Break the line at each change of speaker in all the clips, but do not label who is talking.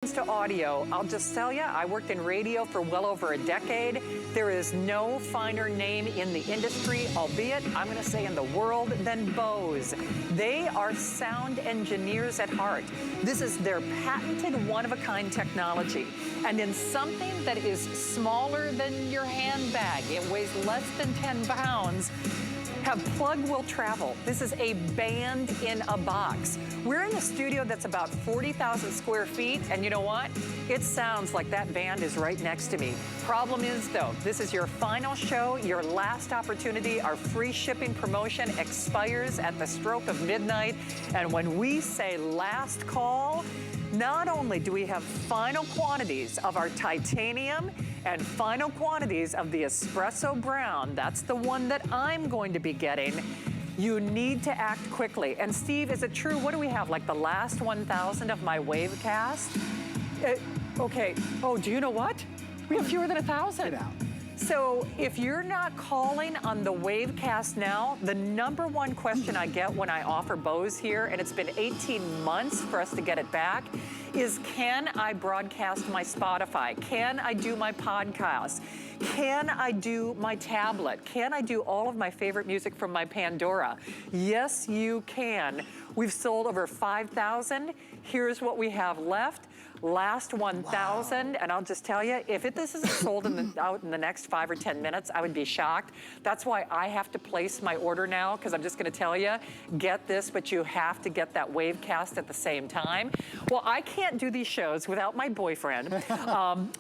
To audio, I'll just tell you, I worked in radio for well over a decade. There is no finer name in the industry, albeit I'm going to say in the world, than Bose. They are sound engineers at heart. This is their patented one-of-a-kind technology. And in something that is smaller than your handbag, it weighs less than 10 pounds, have plug will travel. This is a band in a box. We're in a studio that's about 40,000 square feet, and you know what? It sounds like that band is right next to me. Problem is though, this is your final show, your last opportunity. Our free shipping promotion expires at the stroke of midnight. And when we say last call, not only do we have final quantities of our titanium and final quantities of the espresso brown, that's the one that I'm going to be getting, you need to act quickly. And Steve, is it true, what do we have, like the last 1,000 of my Wavecast? Okay, oh, do you know what? We have fewer than 1,000.
Get out.
So if you're not calling on the Wavecast now, the #1 question I get when I offer Bose here, and it's been 18 months for us to get it back, is can I broadcast my Spotify? Can I do my podcast? Can I do my tablet? Can I do all of my favorite music from my Pandora? Yes, you can. We've sold over 5,000. Here's what we have left. Last 1,000, wow. And I'll just tell you, if this isn't sold out in the next 5 or 10 minutes, I would be shocked. That's why I have to place my order now, because I'm just gonna tell you, get this, but you have to get that Wavecast at the same time. Well, I can't do these shows without my boyfriend,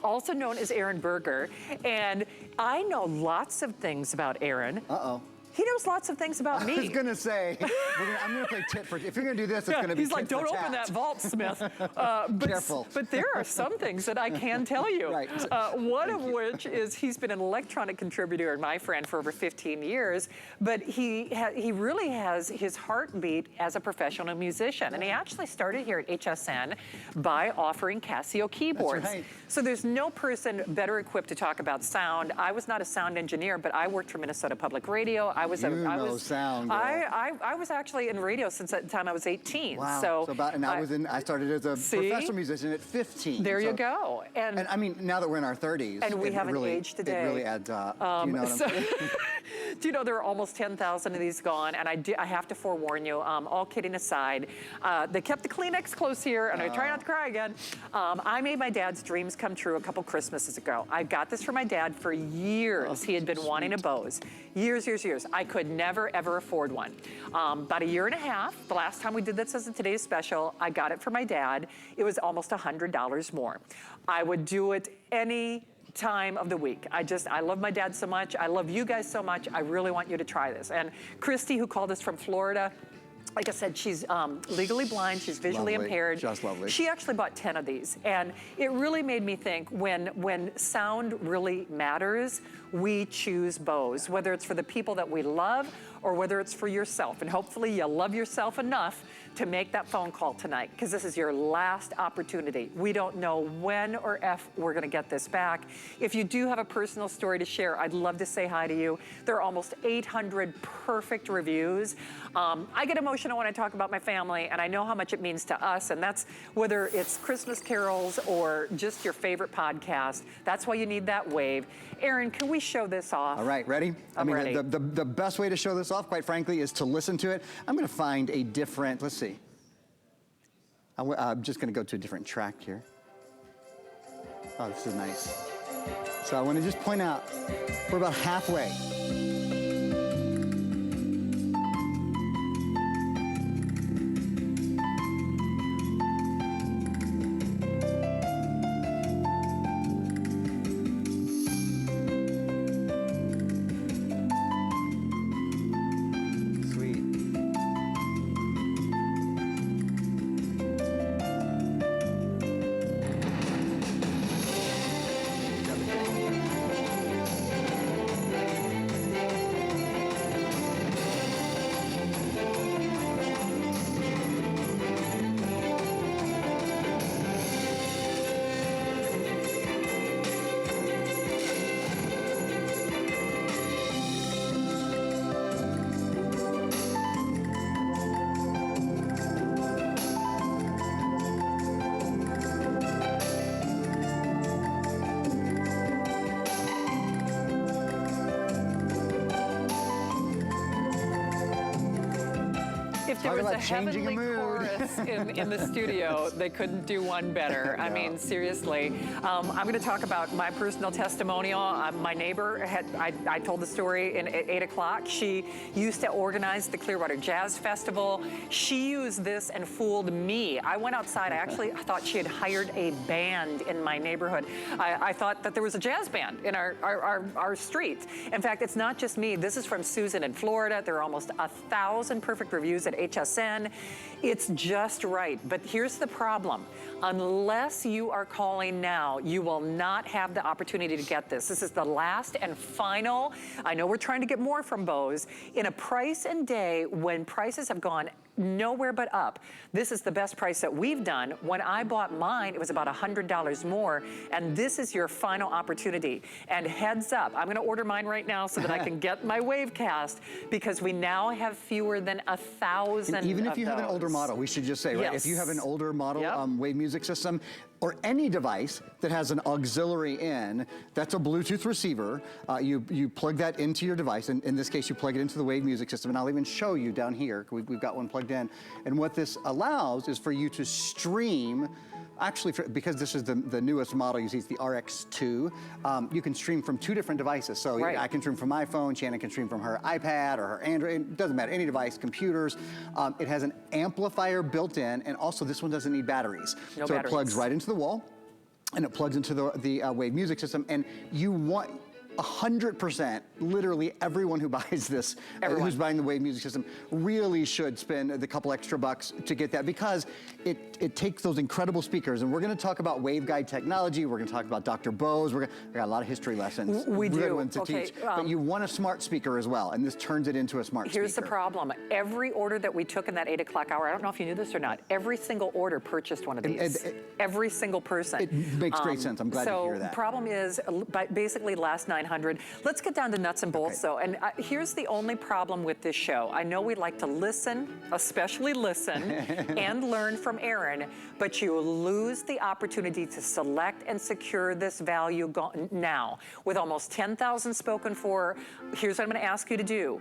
also known as Aaron Berger, and I know lots of things about Aaron.
Uh-oh.
He knows lots of things about me.
I was gonna say, I'm gonna play tit for tat. If you're gonna do this, it's gonna be
He's like, don't open that vault, Smith. Careful. But there are some things that I can tell you.
Right.
One of which is he's been an electronic contributor and my friend for over 15 years, but he really has his heartbeat as a professional musician. And he actually started here at Hsn by offering Casio keyboards.
That's right.
So there's no person better equipped to talk about sound. I was not a sound engineer, but I worked for Minnesota Public Radio. I was
sound.
I was actually in radio since the time I was 18.
Wow.
So
I started as a professional musician at 15.
There you go.
And I mean, now that we're in our 30s,
and we haven't aged today.
It really adds up. Do you know what I'm saying?
Do you know there are almost 10,000 of these gone? And I have to forewarn you, all kidding aside, they kept the Kleenex close here, and I try not to cry again. I made my dad's dreams come true a couple Christmases ago. I got this for my dad for years. He had been wanting a Bose. Years. I could never, ever afford one. About a year and a half, the last time we did this as a Today's Special, I got it for my dad. It was almost $100 more. I would do it any time of the week. I love my dad so much. I love you guys so much. I really want you to try this. And Christy, who called us from Florida, like I said, she's legally blind, she's visually impaired.
Just lovely.
She actually bought 10 of these. And it really made me think when sound really matters, we choose Bose, whether it's for the people that we love or whether it's for yourself. And hopefully you love yourself enough to make that phone call tonight, because this is your last opportunity. We don't know when or if we're gonna get this back. If you do have a personal story to share, I'd love to say hi to you. There are almost 800 perfect reviews. I get emotional when I talk about my family, and I know how much it means to us, and that's whether it's Christmas carols or just your favorite podcast. That's why you need that Wave. Aaron, can we show this off?
All right, ready?
I'm ready.
The best way to show this off, quite frankly, is to listen to it. I'm gonna find a different, let's see. I'm just gonna go to a different track here. Oh, this is nice. So I wanna just point out, we're about halfway.
there
Talk
was a
about changing a
heavenly
mood.
chorus in the studio, they couldn't do one better. I mean, seriously. I'm going to talk about my personal testimonial. My neighbor I told the story at 8 o'clock. She used to organize the Clearwater Jazz Festival. She used this and fooled me. I went outside. I thought she had hired a band in my neighborhood. I thought that there was a jazz band in our street. In fact, it's not just me. This is from Susan in Florida. There are almost 1,000 perfect reviews at Hsn. It's just right. But here's the problem. Unless you are calling now, you will not have the opportunity to get this. This is the last and final. I know we're trying to get more from Bose. In a price and day when prices have gone nowhere but up, this is the best price that we've done. When I bought mine, it was about $100 more, and this is your final opportunity. And heads up, I'm gonna order mine right now so that I can get my Wavecast, because we now have fewer than 1,000
And even
of
if you have an
those.
older model, we should just say, right? If you have an older model Wave music system, or any device that has an auxiliary in, that's a Bluetooth receiver. You plug that into your device. In this case, you plug it into the Wave music system, and I'll even show you down here. We've got one plugged in. And what this allows is for you to stream. Actually, because this is the newest model, you see it's the RX2, you can stream from 2 different devices. So I can stream from my phone, Shannon can stream from her iPad or her Android, it doesn't matter, any device, computers. It has an amplifier built in, and also this one doesn't need batteries.
No
so
batteries.
It plugs right into the wall, and it plugs into the Wave music system, and you want 100%, literally everyone who buys this, who's buying the Wave music system, really should spend the couple extra bucks to get that, because it takes those incredible speakers. And we're going to talk about Waveguide Technology. We're going to talk about Dr. Bose. We got a lot of history lessons.
We do.
Good ones to teach. But you want a smart speaker as well, and this turns it into a smart speaker.
Here's the problem. Every order that we took in that 8 o'clock hour, I don't know if you knew this or not, every single order purchased one of these. Every single person.
It makes great sense. I'm glad to hear that.
So the problem is, basically last 900. Let's get down to nuts and bolts though. And here's the only problem with this show. I know we like to listen, especially listen, and learn from Aaron, but you lose the opportunity to select and secure this value now. With almost 10,000 spoken for, here's what I'm gonna ask you to do.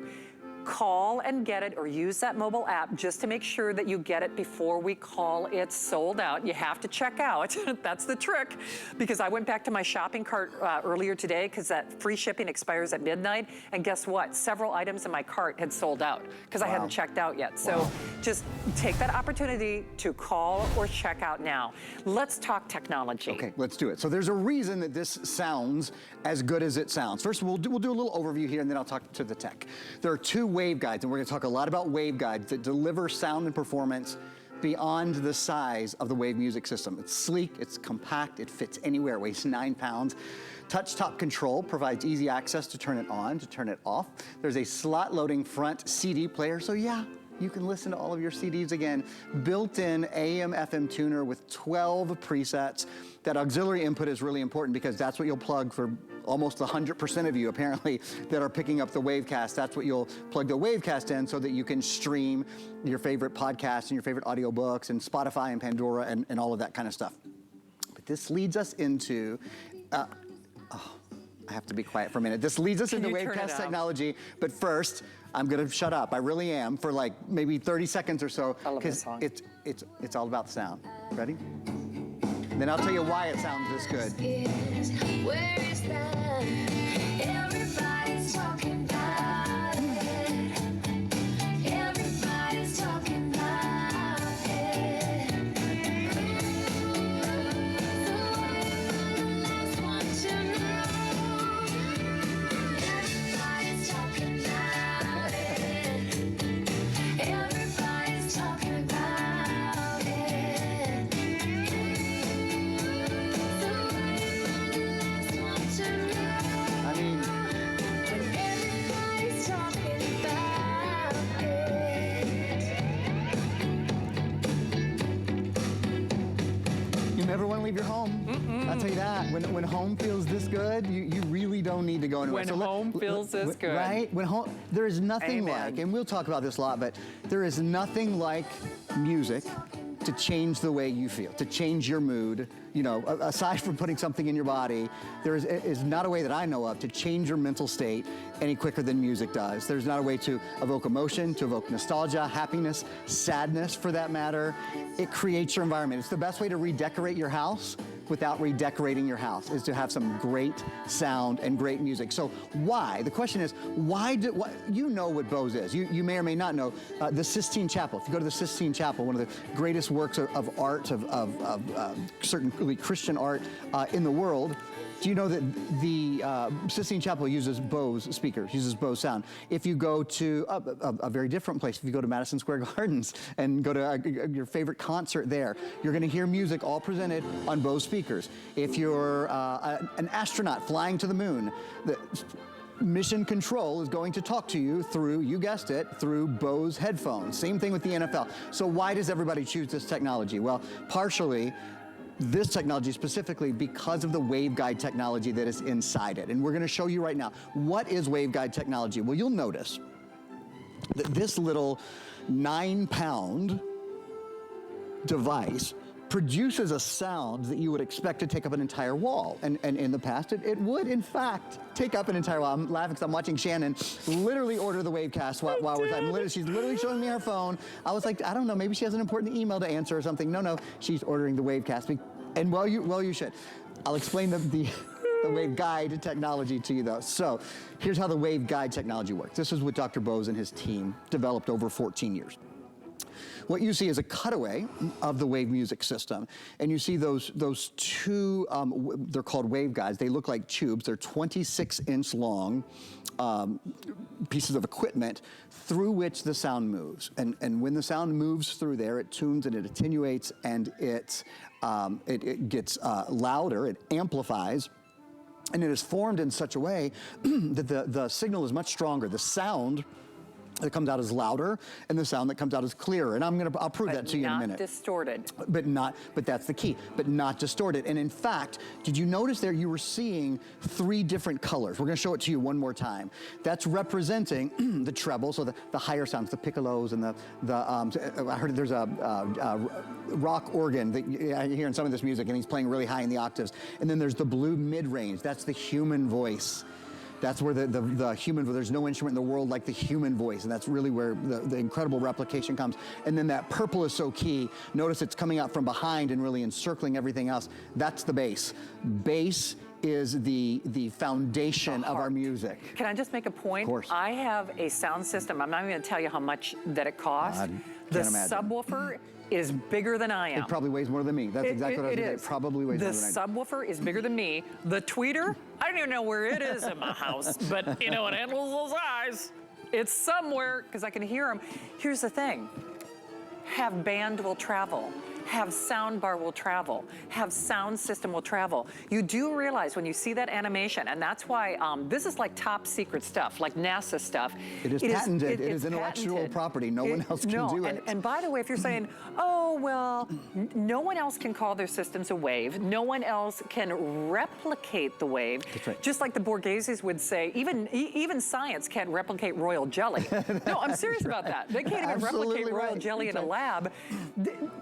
Call and get it, or use that mobile app just to make sure that you get it before we call it sold out. You have to check out. That's the trick, because I went back to my shopping cart earlier today, because that free shipping expires at midnight, and guess what? Several items in my cart had sold out because I hadn't checked out yet. So just take that opportunity to call or check out now. Let's talk technology.
Okay, let's do it. So there's a reason that this sounds as good as it sounds. First, we'll do a little overview here, and then I'll talk to the tech. There are 2 waveguides, and we're going to talk a lot about waveguides that deliver sound and performance beyond the size of the Wave music system. It's sleek, it's compact, it fits anywhere, it weighs 9 pounds. Touch-top control provides easy access to turn it on, to turn it off. There's a slot-loading front CD player, so yeah, you can listen to all of your CDs again. Built-in AM/FM tuner with 12 presets. That auxiliary input is really important, because that's what you'll plug for almost 100% of you, apparently, that are picking up the Wavecast. That's what you'll plug the Wavecast in, so that you can stream your favorite podcasts and your favorite audiobooks and Spotify and Pandora and all of that kind of stuff. But this leads us into, I have to be quiet for a minute. This leads us into Wavecast technology, but first, I'm gonna shut up. I really am, for like maybe 30 seconds or so, because it's all about sound. Ready? Then I'll tell you why it sounds this good.
Where is that? Everybody's talking about it. Everybody's talking about it. So I'm the last one to know. Everybody's talking about it. Everybody's talking about it.
I mean,
Everybody's talking about it.
you never want to leave your home. I'll tell you that. When home feels this good, you really don't need to go anywhere.
When home feels this good.
Right? When home, there is nothing
Amen.
like, and we'll talk about this a lot, but there is nothing like music to change the way you feel, to change your mood. You know, aside from putting something in your body, there is not a way that I know of to change your mental state any quicker than music does. There's not a way to evoke emotion, to evoke nostalgia, happiness, sadness for that matter. It creates your environment. It's the best way to redecorate your house without redecorating your house, is to have some great sound and great music. So why? The question is, you know what Bose is. You may or may not know the Sistine Chapel. If you go to the Sistine Chapel, one of the greatest works of art, of certainly Christian art in the world, do you know that the Sistine Chapel uses Bose speakers, uses Bose sound? If you go to a very different place, if you go to Madison Square Gardens and go to your favorite concert there, you're gonna hear music all presented on Bose speakers. If you're an astronaut flying to the moon, the Mission Control is going to talk to you through, you guessed it, through Bose headphones. Same thing with the NFL. So why does everybody choose this technology? Well, partially, this technology specifically because of the Waveguide technology that is inside it. And we're gonna show you right now, what is Waveguide technology? Well, you'll notice that this little 9-pound device produces a sound that you would expect to take up an entire wall. And in the past, it would, in fact, take up an entire wall. I'm laughing because I'm watching Shannon literally order the Wavecast while we're talking. She's literally showing me her phone. I was like, I don't know, maybe she has an important email to answer or something. No, she's ordering the Wavecast. And well, you should. I'll explain the Waveguide technology to you though. So here's how the Waveguide technology works. This is what Dr. Bose and his team developed over 14 years. What you see is a cutaway of the wave music system, and you see those two, they're called waveguides. They look like tubes. They're 26-inch long pieces of equipment through which the sound moves. And when the sound moves through there, it tunes and it attenuates and it gets louder, it amplifies. And it is formed in such a way that the signal is much stronger. The sound that comes out is louder, and the sound that comes out is clearer. And I'll prove that to you in a minute.
Not distorted.
But that's the key, but not distorted. And in fact, did you notice there you were seeing 3 different colors? We're gonna show it to you one more time. That's representing the treble, so the higher sounds, the piccolos and I heard there's a rock organ that I hear in some of this music, and he's playing really high in the octaves. And then there's the blue mid-range, that's the human voice. That's where the human, there's no instrument in the world like the human voice, and that's really where the incredible replication comes. And then that purple is so key. Notice it's coming out from behind and really encircling everything else. That's the bass. Bass is the foundation of our music.
Can I just make a point?
Of course.
I have a sound system. I'm not even gonna tell you how much that it costs. The
imagine.
subwoofer is bigger than I am.
It probably weighs more than me. That's exactly what I was going to say. It probably weighs more than I do.
The subwoofer is bigger than me. The tweeter, I don't even know where it is in my house, but you know, it handles those eyes. It's somewhere, because I can hear them. Here's the thing. Have band will travel. Have soundbar will travel. Have sound system will travel. You do realize when you see that animation, and that's why this is like top secret stuff, like NASA stuff.
It is patented. It
it's
is intellectual
patented.
property. No one else can do it.
And by the way, if you're saying, oh, well, no one else can call their systems a wave. No one else can replicate the wave.
That's right.
Just like the Borgheses would say, even science can't replicate royal jelly. No, I'm serious about that. They can't even
Absolutely
replicate royal
right.
jelly in a
That's
lab.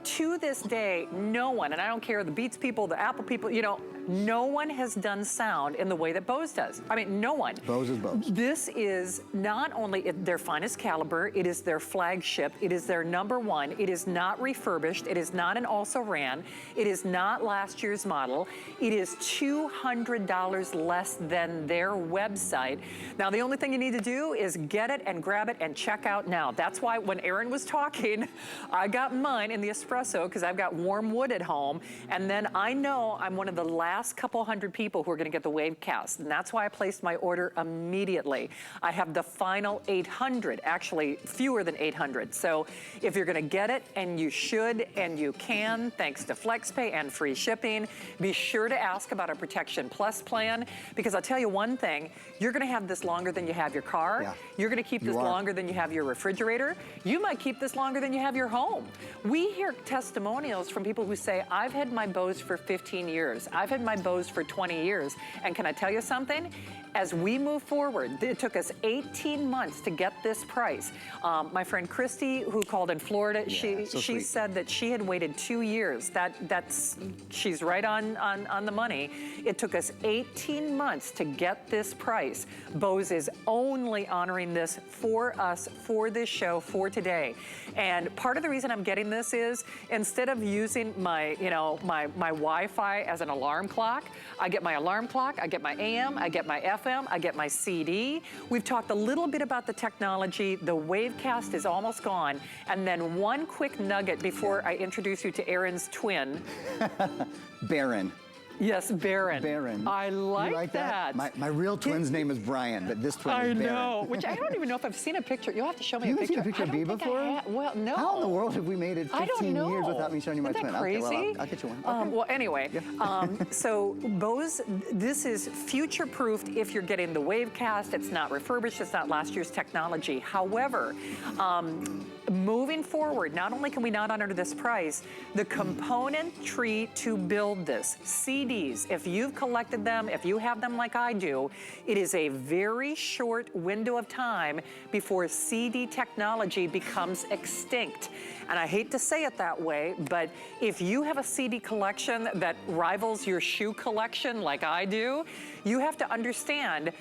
To this day, no one, and I don't care, the Beats people, the Apple people, you know, no one has done sound in the way that Bose does. I mean, no one.
Bose is Bose.
This is not only their finest caliber, it is their flagship, it is their #1, it is not refurbished, it is not an also ran, it is not last year's model, it is $200 less than their website. Now, the only thing you need to do is get it and grab it and check out now. That's why when Aaron was talking, I got mine in the espresso because I've got warm wood at home, and then I know I'm one of the last couple hundred people who are going to get the Wavecast, and that's why I placed my order immediately. I have the final 800, actually fewer than 800. So if you're going to get it, and you should and you can, thanks to FlexPay and free shipping, be sure to ask about our Protection Plus plan, because I'll tell you one thing, you're going to have this longer than you have your car.
Yeah.
You're going to keep this longer than you have your refrigerator. You might keep this longer than you have your home. We here at Testimonial testimonials from people who say, I've had my Bose for 15 years. I've had my Bose for 20 years. And can I tell you something? As we move forward, it took us 18 months to get this price. My friend Christy, who called in Florida,
Yeah, so
she
sweet.
said that she had waited 2 years. She's right on the money. It took us 18 months to get this price. Bose is only honoring this for us, for this show, for today. And part of the reason I'm getting this is instead of using my Wi-Fi as an alarm clock, I get my alarm clock, I get my AM, I get my FM, I get my CD. We've talked a little bit about the technology. The Wavecast is almost gone. And then one quick nugget before I introduce you to Aaron's twin.
Baron.
Yes, Baron.
Baron.
I
You
like that.
My real twin's name is Brian, but this twin is Baron.
I know, which I don't even know if I've seen a picture. You'll have to show me
You
a
haven't
picture.
seen a picture of me
I don't think
before?
I have. Well, no.
How in the world have we made it
I don't
15
know.
years without me showing you my
Isn't
twin?
that
Okay,
crazy?
well, I'll get you one. Okay.
Well, anyway, so Bose, this is future-proofed if you're getting the Wavecast. It's not refurbished. It's not last year's technology. However, moving forward, not only can we not honor this price, the componentry to build this, CDs, if you've collected them, if you have them like I do, it is a very short window of time before CD technology becomes extinct. And I hate to say it that way, but if you have a CD collection that rivals your shoe collection like I do, you have to understand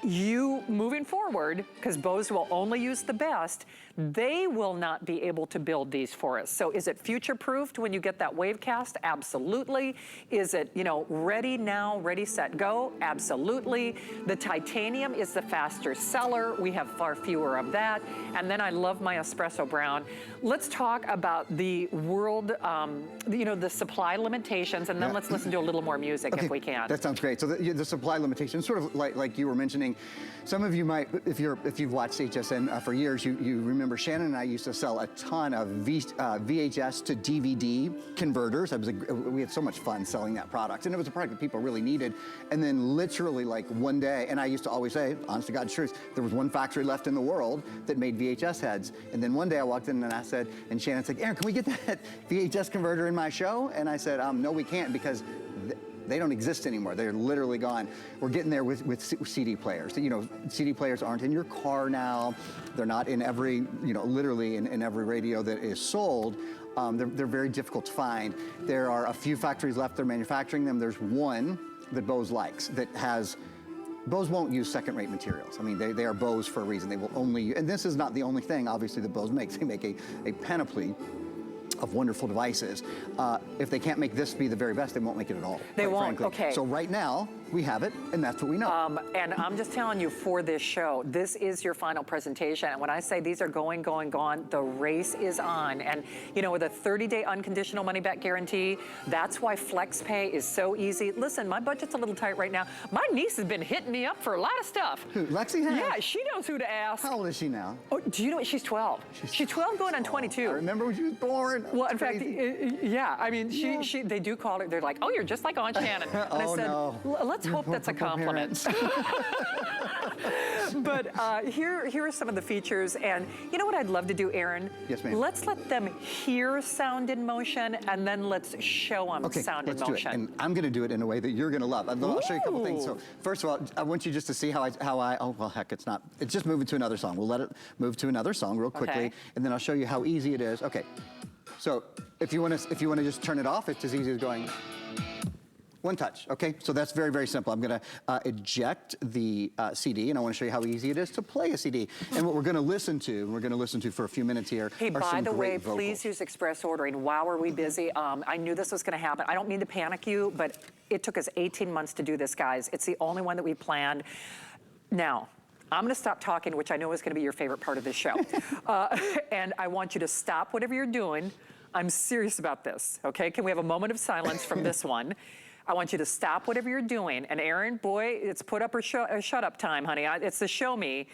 you moving forward, because Bose will only use the best, they will not be able to build these for us. So is it future-proofed when you get that Wavecast? Absolutely. Is it, ready now, ready, set, go? Absolutely. The titanium is the faster seller. We have far fewer of that. And then I love my espresso brown. Let's talk about the world, the supply limitations, and then let's listen to a little more music if we can.
That sounds great. So the supply limitations, sort of like you were mentioning, some of you might, if you've watched HSN for years, you remember Shannon and I used to sell a ton of VHS to DVD converters. We had so much fun selling that product, and it was a product that people really needed. And then literally like one day, and I used to always say, honest to God's truth, there was one factory left in the world that made VHS heads. And then one day I walked in and I said, and Shannon said, Aaron, can we get that VHS converter in my show? And I said, no, we can't, because they don't exist anymore. They're literally gone. We're getting there with CD players. CD players aren't in your car now. They're not in every, literally in every radio that is sold. They're very difficult to find. There are a few factories left that are manufacturing them. There's one that Bose likes that has, Bose won't use second-rate materials. I mean, they are Bose for a reason. They will only, and this is not the only thing, obviously, that Bose makes. They make a panoply of wonderful devices. If they can't make this be the very best, they won't make it at all.
They won't,
frankly.
okay.
So right now, we have it, and that's what we know.
And I'm just telling you, for this show, this is your final presentation. And when I say these are going, gone, the race is on. And, with a 30-day unconditional money-back guarantee, that's why FlexPay is so easy. Listen, my budget's a little tight right now. My niece has been hitting me up for a lot of stuff.
Who, Lexi has?
Yeah, she knows who to ask.
How old is she now?
Oh, do you know what? She's 12. She's 12 going on 22.
I remember when she was born.
Well, in
That's
fact,
crazy.
yeah, I mean, they do call her, they're like, oh, you're just like Aunt Shannon. And I
Oh,
said,
no.
Let's hope that's a
Poor
compliment. But here are some of the features, and you know what I'd love to do, Aaron?
Yes, ma'am.
Let's let them hear sound in motion, and then let's show them sound in
let's
motion.
do it. And I'm going to do it in a way that you're going to love. I'll show you a couple things. So first of all, I want you just to see how I, oh, well, heck, it's just moving to another song. We'll let it move to another song real quickly,
Okay.
and then I'll show you how easy it is. Okay, so if you want to just turn it off, it's as easy as going one touch, okay? So that's very, very simple. I'm gonna eject the CD, and I wanna show you how easy it is to play a CD. And what we're gonna listen to for a few minutes here
Hey,
are
by
some
the way,
great vocals.
please use express ordering. Wow, are we busy? I knew this was going to happen. I don't mean to panic you, but it took us 18 months to do this, guys. It's the only one that we planned. Now, I'm going to stop talking, which I know is going to be your favorite part of this show. And I want you to stop whatever you're doing. I'm serious about this, okay? Can we have a moment of silence from this one? I want you to stop whatever you're doing. And Aaron, boy, it's put up or shut up time, honey. It's the show me.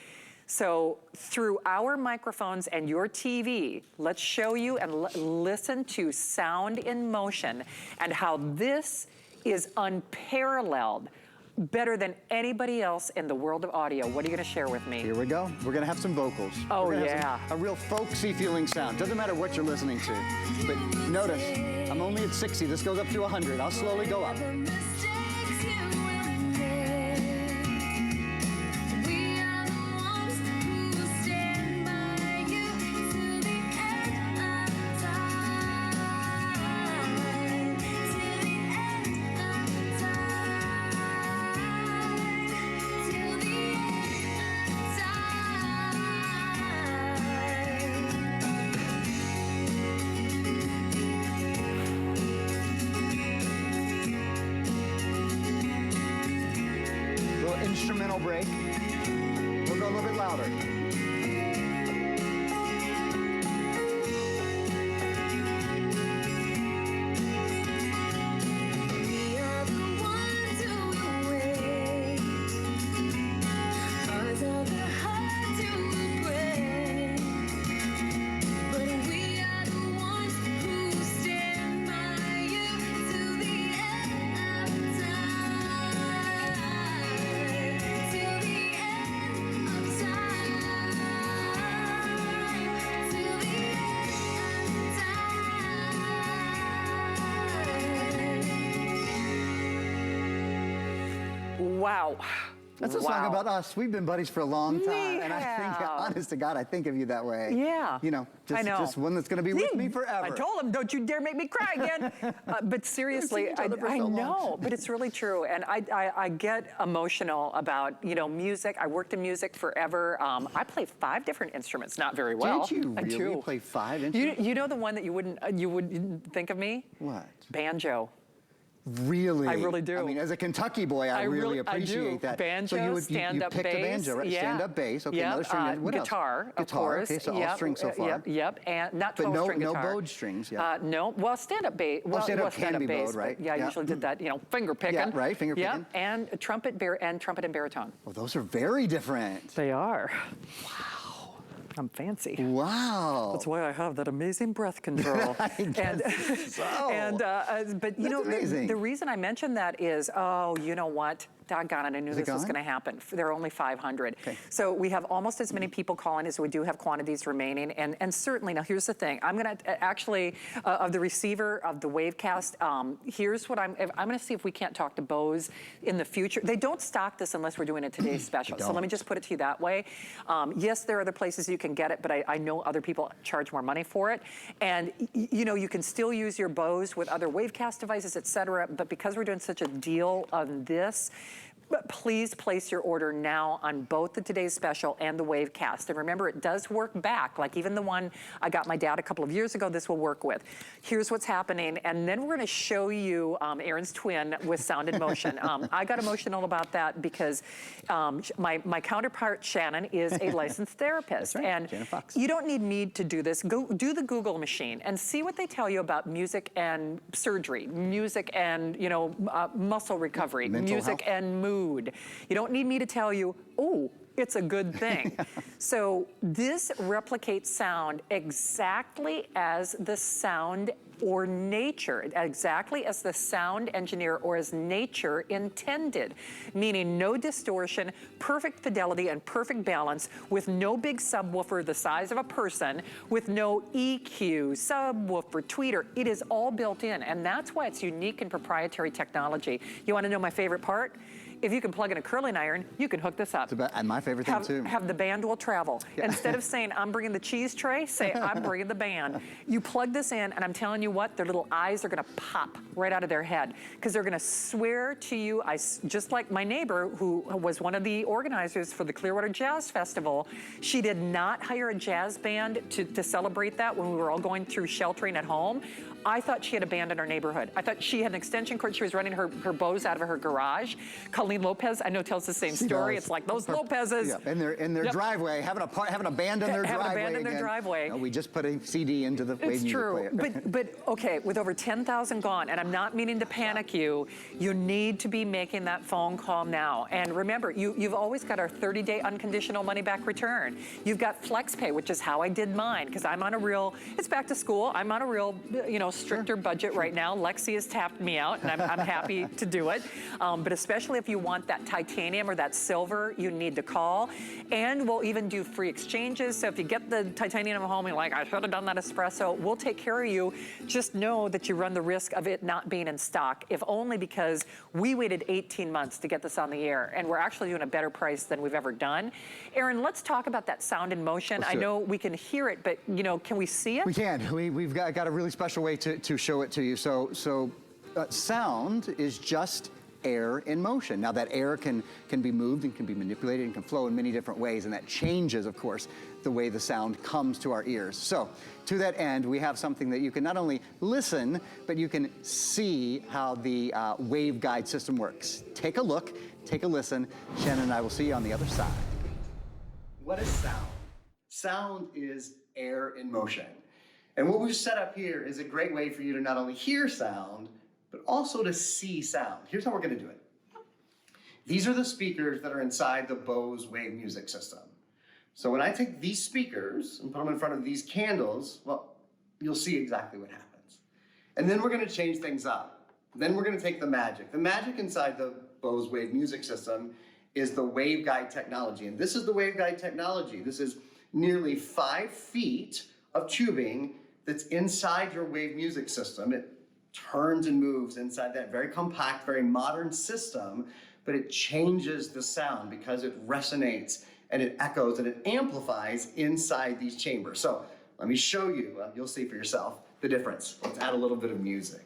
So through our microphones and your TV, let's show you and listen to sound in motion and how this is unparalleled. better than anybody else in the world of audio. What are you gonna share with me?
Here we go. We're gonna have some vocals.
Oh,
We're gonna have
yeah.
a real folksy feeling sound. Doesn't matter what you're listening to. But notice, I'm only at 60. This goes up to 100. I'll slowly go up.
The mistakes you will make. We are the ones who will stand by you till the end of time. Till the end of time. Till the
Little instrumental break. We'll go a little bit louder.
We are the ones who will wait. Hearts of the heart to break. But we are the ones who stand by you till the end of time. Till the end of time. Till the end of time.
Wow.
That's a
Wow.
song about us. We've been buddies for a long
We
time. And I think,
have.
honest to God, I think of you that way.
Yeah.
You know,
I know.
just one that's gonna be with
See,
me forever.
I told him, don't you dare make me cry again. But seriously,
We've seen each other for
I
so long.
know, but it's really true. And I get emotional about, music. I worked in music forever. I play 5 different instruments, not very well.
Did you
I
really
do.
play 5 instruments?
You know the one that you wouldn't think of me?
What?
Banjo.
Really?
I really do.
I mean, as a Kentucky boy, I really appreciate that.
Banjo,
so you
stand-up
picked
bass.
a banjo, right?
Yeah.
Stand-up bass. Okay,
Yep,
another string. What else?
guitar, of
Guitar.
course.
Okay, so all
Yep,
strings so far.
Yep, and not
But
12-string
no
guitar.
bowed strings, yeah.
No, well, stand-up bass. Well,
stand-up
well,
can
stand-up
be
bass,
bowed, right?
but yeah, I
Yeah.
usually did that, finger picking.
Yeah, right, finger
Yep,
picking.
and trumpet and baritone.
Well, those are very different.
They are. Wow. I'm fancy.
Wow.
That's why I have that amazing breath control.
I guess so.
But you know,
amazing.
the reason I mentioned that is, oh, you know what? Doggone it, I knew
Is it
this was
gone?
going to happen. There are only 500.
Okay.
So we have almost as many people calling as we do have quantities remaining. And certainly, now here's the thing. I'm going to actually, of the receiver of the Wavecast, here's what I'm going to see if we can't talk to Bose in the future. They don't stock this unless we're doing a today's special. So let me
don't.
just put it to you that way. Yes, there are other places you can get it, but I know other people charge more money for it. And you can still use your Bose with other Wavecast devices, et cetera. But because we're doing such a deal on this, but please place your order now on both the Today's Special and the Wavecast. And remember, it does work back. Like even the one I got my dad a couple of years ago, this will work with. Here's what's happening. And then we're going to show you Aaron's twin with Sound in Motion. I got emotional about that because my counterpart, Shannon, is a licensed therapist.
That's right,
And
Shannon Fox.
you don't need me to do this. Go do the Google machine and see what they tell you about music and surgery, music and, muscle recovery,
Mental
music
health.
and mood. You don't need me to tell you, oh, it's a good thing. So this replicates sound exactly as the sound or nature, exactly as the sound engineer or as nature intended, meaning no distortion, perfect fidelity and perfect balance with no big subwoofer the size of a person, with no EQ, subwoofer, tweeter. It is all built in, and that's why it's unique and proprietary technology. You want to know my favorite part? If you can plug in a curling iron, you can hook this up.
And my favorite thing too.
Have the band will travel. Instead of saying, I'm bringing the cheese tray, say, I'm bringing the band. You plug this in, and I'm telling you what, their little eyes are gonna pop right out of their head, because they're gonna swear to you, just like my neighbor, who was one of the organizers for the Clearwater Jazz Festival, she did not hire a jazz band to celebrate that when we were all going through sheltering at home. I thought she had a band in our neighborhood. I thought she had an extension cord. She was running her Bose out of her garage. Colleen Lopez, I know, tells the same story.
does.
It's like those Lopez's.
Yeah, in their
Yep.
driveway, having a band in their
Having a
driveway
band in their
again.
driveway.
No, we just put a CD into the
It's
Wave
true,
music player.
but Okay, with over 10,000 gone, and I'm not meaning to panic you, you need to be making that phone call now. And remember, you've always got our 30-day unconditional money-back return. You've got FlexPay, which is how I did mine, because I'm on a real, it's back to school, I'm on a real, stricter budget right now. Lexi has tapped me out, and I'm happy to do it. But especially if you want that titanium or that silver, you need to call. And we'll even do free exchanges. So if you get the titanium home, you're like, I should have done that espresso, we'll take care of you. Just know that you run the risk of it not being in stock, if only because we waited 18 months to get this on the air, and we're actually doing a better price than we've ever done. Aaron, let's talk about that sound in motion. I know we can hear it, but can we see it?
We can. We've got a really special way to show it to you. So sound is just air in motion. Now that air can be moved and can be manipulated and can flow in many different ways, and that changes, of course, the way the sound comes to our ears. So to that end, we have something that you can not only listen, but you can see how the Waveguide system works. Take a look, take a listen. Shannon and I will see you on the other side. What is sound? Sound is air in motion. And what we've set up here is a great way for you to not only hear sound, but also to see sound. Here's how we're gonna do it. These are the speakers that are inside the Bose Wave music system. So when I take these speakers and put them in front of these candles, well, you'll see exactly what happens. And then we're gonna change things up. Then we're gonna take the magic. The magic inside the Bose Wave music system is the Waveguide technology. And this is the Waveguide technology. This is nearly 5 feet of tubing that's inside your Wave music system. It turns and moves inside that very compact, very modern system, but it changes the sound because it resonates and it echoes and it amplifies inside these chambers. So let me show you, you'll see for yourself the difference. Let's add a little bit of music.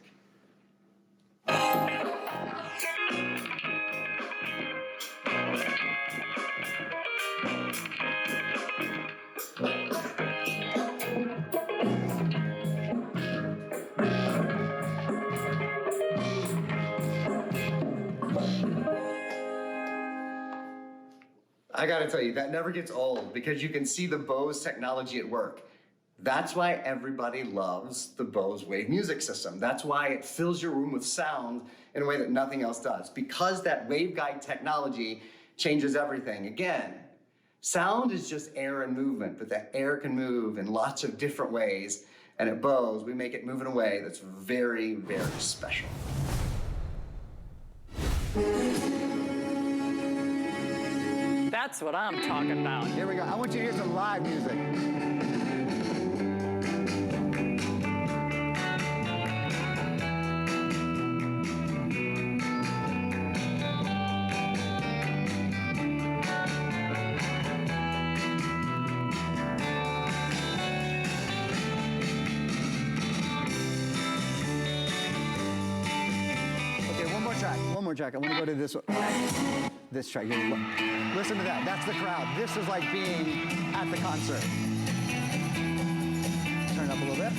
I gotta tell you, that never gets old because you can see the Bose technology at work. That's why everybody loves the Bose Wave music system. That's why it fills your room with sound in a way that nothing else does. Because that Waveguide technology changes everything. Again, sound is just air and movement, but that air can move in lots of different ways. And at Bose, we make it move in a way that's very, very special.
That's what I'm talking about.
Here we go. I want you to hear some live music. Okay, one more track. I want to go to this one. This track. Listen to that. That's the crowd. This is like being at the concert. Turn it up a little bit.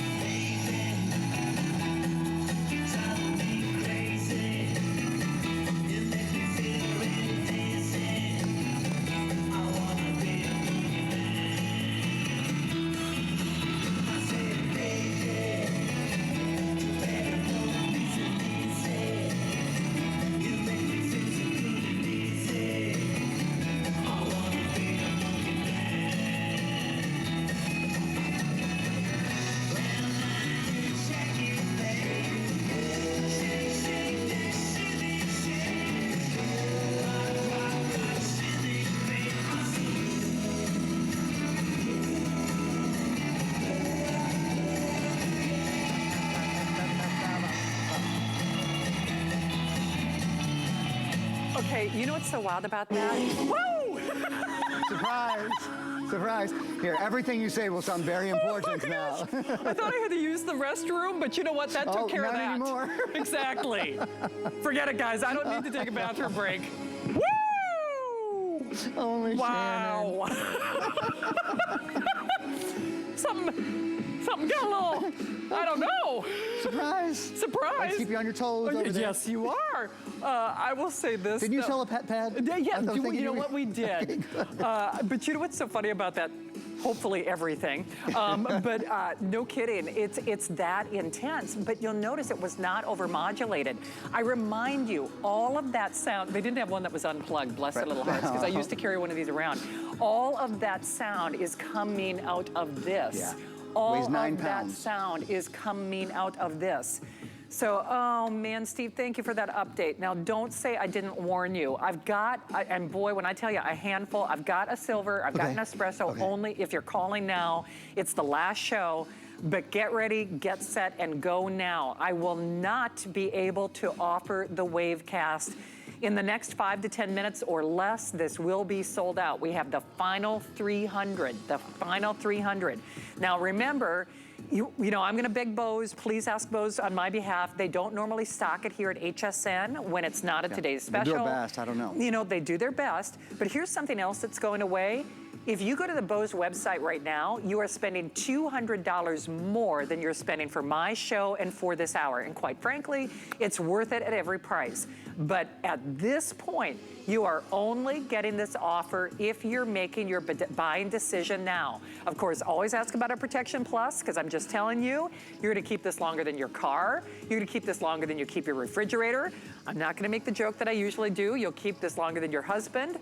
Okay, you know what's so wild about that? Woo!
Surprise! Surprise. Here, everything you say will sound very important now.
I thought I had to use the restroom, but you know what? That took care of
not
that.
anymore.
Exactly. Forget it, guys. I don't need to take a bathroom break. Woo!
Only
Wow. Something got a little, I don't know.
Surprise.
Surprise.
Let's keep you on your toes over there.
Yes, you are. I will say this.
Didn't you sell a pet pad?
Yeah,
I was
you
thinking
know what we did. But you know what's so funny about that hopefully everything. But no kidding, it's that intense. But you'll notice it was not overmodulated. I remind you, all of that sound, they didn't have one that was unplugged, bless their little hearts, because I used to carry one of these around. All of that sound is coming out of this.
Yeah.
All
Weighs 9
of that
pounds.
sound is coming out of this. So, oh man, Steve, thank you for that update. Now, don't say I didn't warn you. And boy, when I tell you a handful, I've got a silver, I've got an espresso, only if you're calling now. It's the last show, but get ready, get set, and go now. I will not be able to offer the Wavecast in the next 5 to 10 minutes or less. This will be sold out. We have the final 300, the final 300. Now, remember, you know, I'm gonna beg Bose, please ask Bose on my behalf. They don't normally stock it here at HSN when it's not a today's special.
They do their best, I don't know.
You know, they do their best, but here's something else that's going away. If you go to the Bose website right now, you are spending $200 more than you're spending for my show and for this hour. And quite frankly, it's worth it at every price. But at this point, you are only getting this offer if you're making your buying decision now. Of course, always ask about a Protection Plus, because I'm just telling you, you're gonna keep this longer than your car. You're gonna keep this longer than you keep your refrigerator. I'm not gonna make the joke that I usually do. You'll keep this longer than your husband.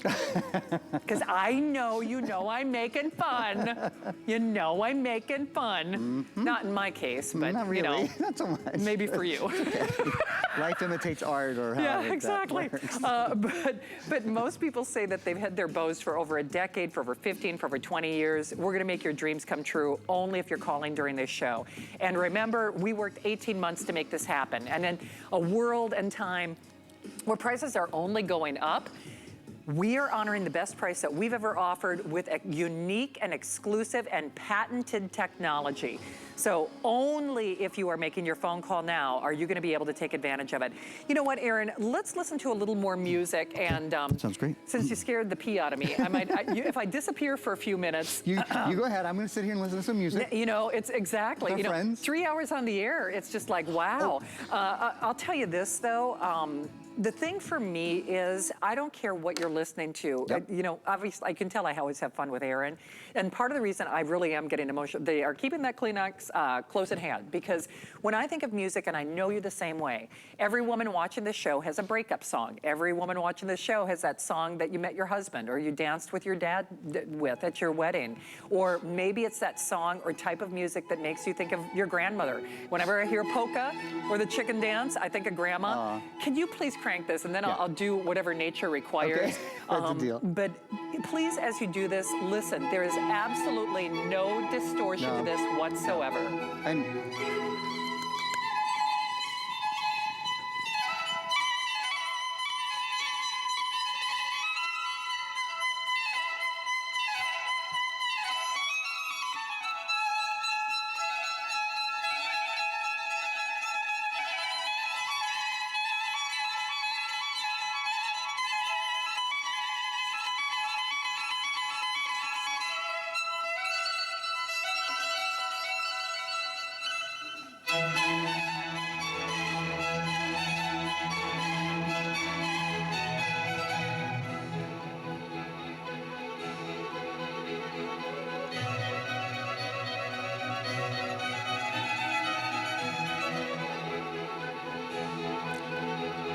Because I know you know I'm making fun. You know I'm making fun. Not in my case, but
Not really.
you know,
Not so much.
maybe for you.
Life imitates art, or how
Yeah, exactly.
that works.
But most people say that they've had their Bose for over a decade, for over 15, for over 20 years. We're gonna make your dreams come true only if you're calling during this show. And remember, we worked 18 months to make this happen. And in a world and time where prices are only going up, we are honoring the best price that we've ever offered with a unique and exclusive and patented technology. So only if you are making your phone call now are you gonna be able to take advantage of it. You know what, Aaron, let's listen to a little more music. And
Sounds great.
Since you scared the pee out of me, if I disappear for a few minutes.
You go ahead, I'm gonna sit here and listen to some music.
You know, it's exactly,
With our friends.
3 hours on the air, it's just like, wow. I'll tell you this though, the thing for me is I don't care what you're listening to.
Yep.
You know, obviously I can tell I always have fun with Aaron. And part of the reason I really am getting emotional, they are keeping that Kleenex close at hand, because when I think of music, and I know you're the same way, every woman watching this show has a breakup song. Every woman watching this show has that song that you met your husband or you danced with your dad with at your wedding. Or maybe it's that song or type of music that makes you think of your grandmother. Whenever I hear polka or the chicken dance, I think of grandma. Can you please crank this, and then I'll do whatever nature requires.
Okay. That's a deal.
But please, as you do this, listen, there is absolutely no distortion to this whatsoever.
And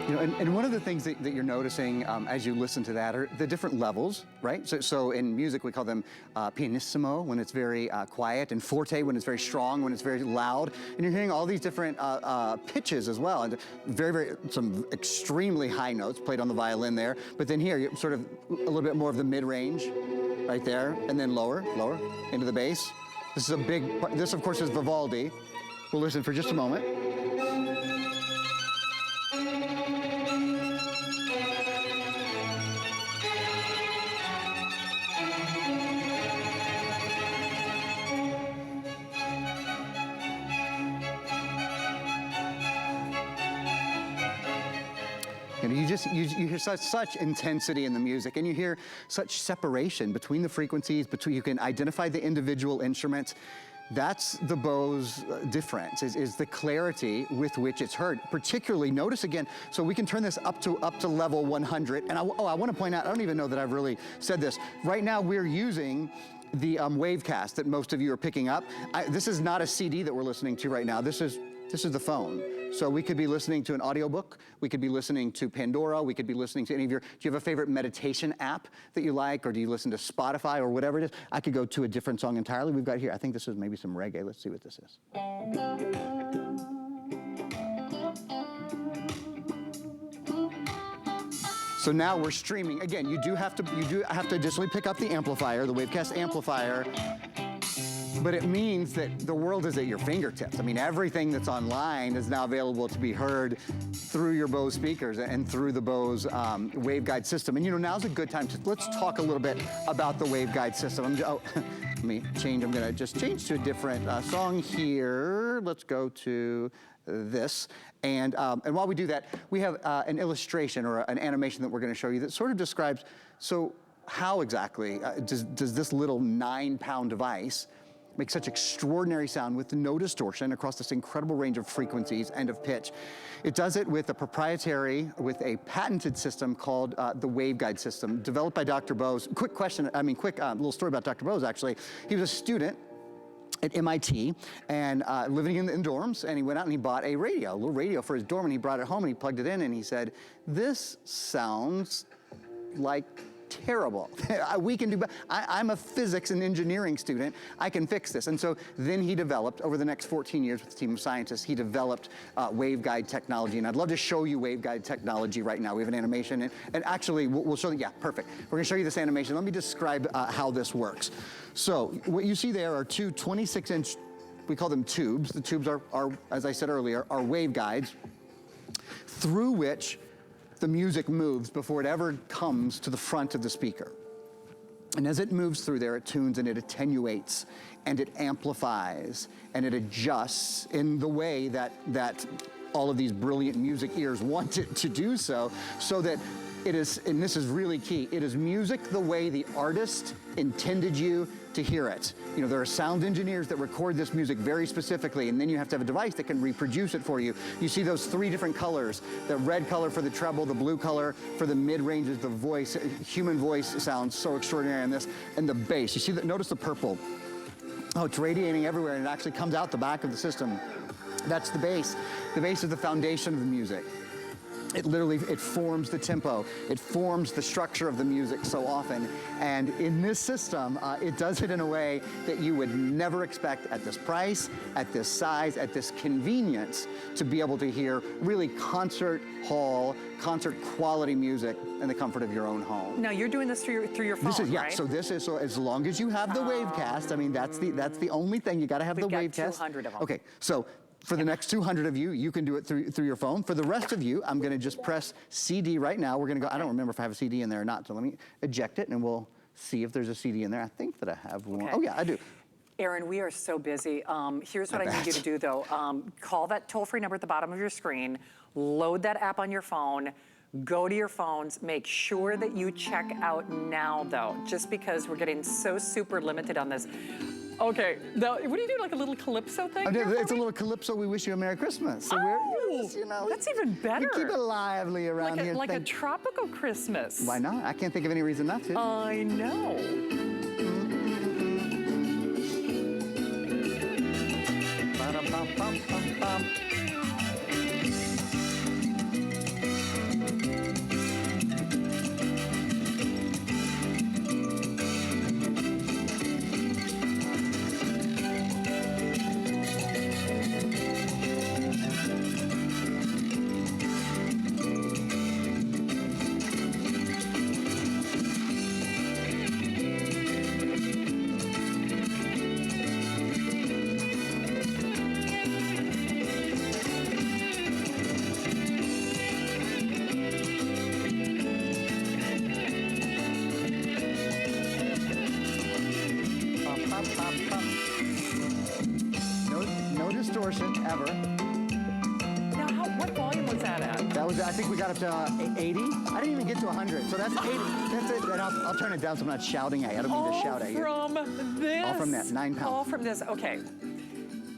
you know, and one of the things that you're noticing as you listen to that are the different levels, right? So in music, we call them pianissimo when it's very quiet, and forte when it's very strong, when it's very loud. And you're hearing all these different pitches as well, and some extremely high notes played on the violin there. But then here, you're sort of a little bit more of the mid-range right there, and then lower into the bass. This is a big part. This, of course, is Vivaldi. We'll listen for just a moment. And you hear such intensity in the music, and you hear such separation between the frequencies, you can identify the individual instruments. That's the Bose difference, is the clarity with which it's heard. Particularly, notice again, so we can turn this up to level 100. And I want to point out, I don't even know that I've really said this. Right now we're using the Wavecast that most of you are picking up. This is not a CD that we're listening to right now. This is the phone. So we could be listening to an audiobook, we could be listening to Pandora, we could be listening to any of your, do you have a favorite meditation app that you like, or do you listen to Spotify or whatever it is? I could go to a different song entirely. We've got here, I think this is maybe some reggae. Let's see what this is. So now we're streaming. Again, you do have to additionally pick up the amplifier, the Wavecast amplifier, but it means that the world is at your fingertips. I mean, everything that's online is now available to be heard through your Bose speakers and through the Bose Waveguide system. And you know, now's a good time to, let's talk a little bit about the Waveguide system. Let me change, I'm gonna just change to a different song here. Let's go to this. And while we do that, we have an illustration or an animation that we're gonna show you that sort of describes, so how exactly does this little 9-pound device make such extraordinary sound with no distortion across this incredible range of frequencies and of pitch? It does it with a patented system called the Waveguide system, developed by Dr. Bose. Quick little story about Dr. Bose, actually. He was a student at MIT and living in dorms, and he went out and he bought a little radio for his dorm, and he brought it home and he plugged it in and he said, "This sounds like terrible. We can do better. I'm a physics and engineering student. I can fix this." And so then he developed, over the next 14 years with a team of scientists, he developed Waveguide Technology. And I'd love to show you Waveguide Technology right now. We have an animation, and actually we'll show you, yeah, perfect. We're gonna show you this animation. Let me describe how this works. So what you see there are two 26-inch, we call them tubes. The tubes are, as I said earlier, are waveguides through which the music moves before it ever comes to the front of the speaker. And as it moves through there, it tunes and it attenuates and it amplifies and it adjusts in the way that all of these brilliant music ears want it to do so that it is, and this is really key, it is music the way the artist intended you to hear it. You know, there are sound engineers that record this music very specifically, and then you have to have a device that can reproduce it for you. You see those 3 different colors, the red color for the treble, the blue color for the mid-ranges, the voice, human voice sounds so extraordinary on this, and the bass. You see that, notice the purple. Oh, it's radiating everywhere, and it actually comes out the back of the system. That's the bass. The bass is the foundation of the music. It literally, it forms the tempo. It forms the structure of the music so often. And in this system, it does it in a way that you would never expect at this price, at this size, at this convenience, to be able to hear really concert hall, concert quality music in the comfort of your own home.
Now you're doing this through your phone,
This is, yeah,
right?
so this is, so as long as you have the Wavecast, I mean, that's the only thing, you gotta have the
We've got
Wavecast.
200 of them.
Okay, so for the next 200 of you, you can do it through your phone. For the rest of you, I'm gonna just press CD right now. We're gonna go, I don't remember if I have a CD in there or not, so let me eject it and we'll see if there's a CD in there. I think that I have one.
Okay.
Oh yeah, I do.
Aaron, we are so busy. Here's what
I
I need you to
bet.
do though. Call that toll-free number at the bottom of your screen, load that app on your phone, go to your phones, make sure that you check out now though, just because we're getting so super limited on this. Okay, now, what do you do, like a little calypso thing?
I did,
here for
it's a
me?
little calypso, we wish you a Merry Christmas. So
Oh,
just, you know,
that's even better.
we keep it lively around
Like
here.
a tropical Christmas.
Why not? I can't think of any reason not to.
I know.
Ba-dum-bum-bum-bum-bum. No distortion ever.
Now, what volume was that at?
That was, I think we got up to 80. I didn't even get to 100, so that's 80. That's it, and I'll turn it down so I'm not shouting at you. I don't mean to shout at you.
All from this.
All from that, 9 pounds.
All from this, okay.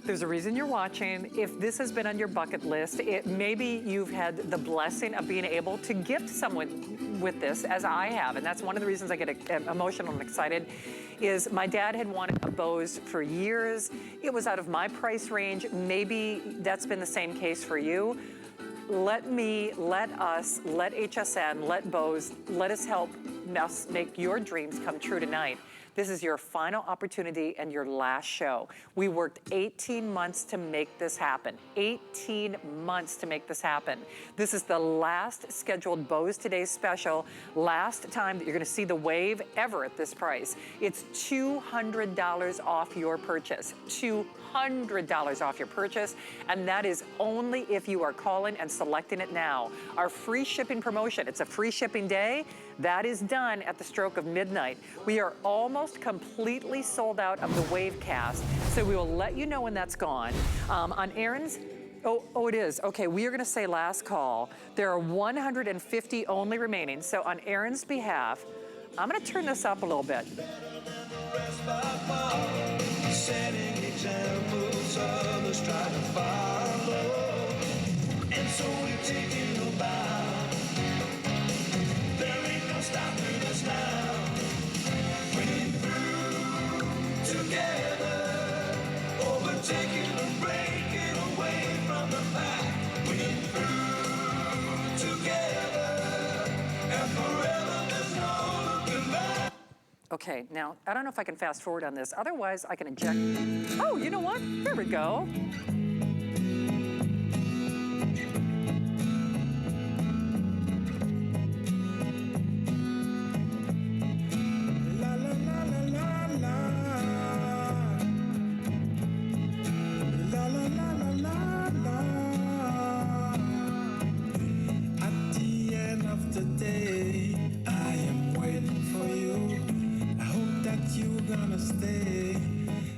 There's a reason you're watching. If this has been on your bucket list, maybe you've had the blessing of being able to gift someone with this, as I have, and that's one of the reasons I get emotional and excited, is my dad had wanted a Bose for years. It was out of my price range. Maybe that's been the same case for you. Let us, let HSN, let Bose, let us help us make your dreams come true tonight. This is your final opportunity and your last show. We worked 18 months to make this happen. 18 months to make this happen. This is the last scheduled Bose Today special, last time that you're gonna see the Wave ever at this price. It's $200 off your purchase. $200 off your purchase, and that is only if you are calling and selecting it now. Our free shipping promotion, it's a free shipping day, that is done at the stroke of midnight. We are almost completely sold out of the Wavecast, so we will let you know when that's gone. On Aaron's, oh, it is. Okay, we are gonna say last call. There are 150 only remaining, so on Aaron's behalf, I'm gonna turn this up a little bit.
Setting examples others try to follow, and so we're taking a bow. There ain't no stopping us now. Winning through together, overtaking and breaking away from the pack. Winning through together, and forever there's no looking back.
Okay, now, I don't know if I can fast forward on this. Otherwise, I can eject. Oh, you know what? There we go.
La la la la la la. La la la la la la. At the end of the day, I am waiting for you. I hope that you're gonna stay.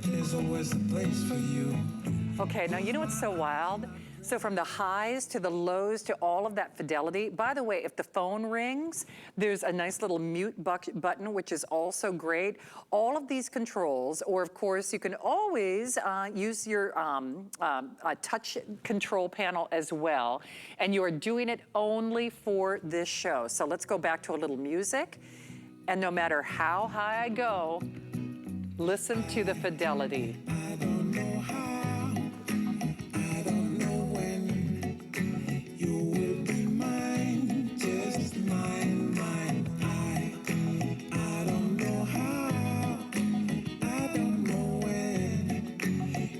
There's always a place for you.
Okay, now you know what's so wild? So from the highs to the lows to all of that fidelity. By the way, if the phone rings, there's a nice little mute button, which is also great. All of these controls, or of course, you can always use your touch control panel as well. And you are doing it only for this show. So let's go back to a little music. And no matter how high I go, listen to the fidelity.
I don't know how, I don't know when. You will be mine, just mine, mine. I don't know how, I don't know when.